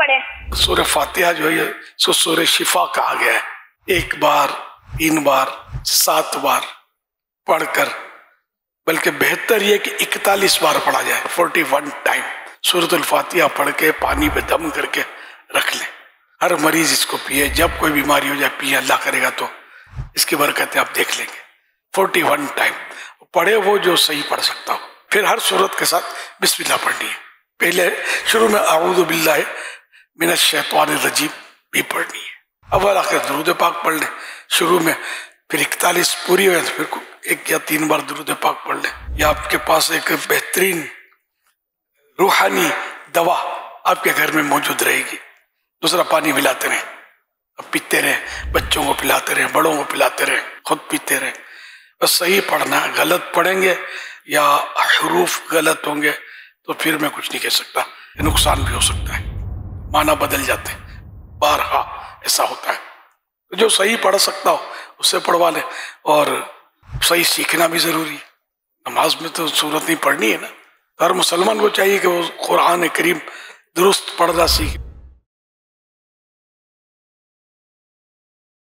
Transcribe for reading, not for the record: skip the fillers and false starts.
पढ़े? सूरह फातिहा जो है सो सूरह शिफा कहा गया है। 1 बार, 3 बार, 7 बार पढ़कर, बल्कि बेहतर यह कि 41 बार पढ़ा जाए, 41 टाइम सूरतुल फातिहा पढ़ के पानी पे दम करके रख ले। हर मरीज इसको पिए, जब कोई बीमारी हो जाए पिए, अल्लाह करेगा तो इसकी बरकतें आप देख लेंगे। 41 टाइम पढ़े वो जो सही पढ़ सकता हो। फिर हर सूरत के साथ बिस्मिल्लाह पढ़नी है। पहले शुरू में आऊज़ु बिल्लाहि मिनश शैतानिर रजीम भी पढ़नी है। अव्वल आखिर दुरूद पाक पढ़ ले शुरू में, फिर 41 पूरी हो तो फिर 1 या 3 बार दुरूद पाक पढ़ ले। या आपके पास एक बेहतरीन रूहानी दवा आपके घर में मौजूद रहेगी। दूसरा, पानी मिलाते रहें, अब पीते रहें, बच्चों को पिलाते रहें, बड़ों को पिलाते रहें, खुद पीते रहें। बस सही पढ़ना है। गलत पढ़ेंगे या हरूफ गलत होंगे तो फिर मैं कुछ नहीं कह सकता, नुकसान भी हो सकता है, माना बदल जाते हैं, बारहा ऐसा होता है। तो जो सही पढ़ सकता हो उससे पढ़वा ले। और सही सीखना भी जरूरी है। नमाज में तो सूरत नहीं पढ़नी है ना, हर मुसलमान को चाहिए कि वो कुरान करीम दुरुस्त पढ़ना सीखे।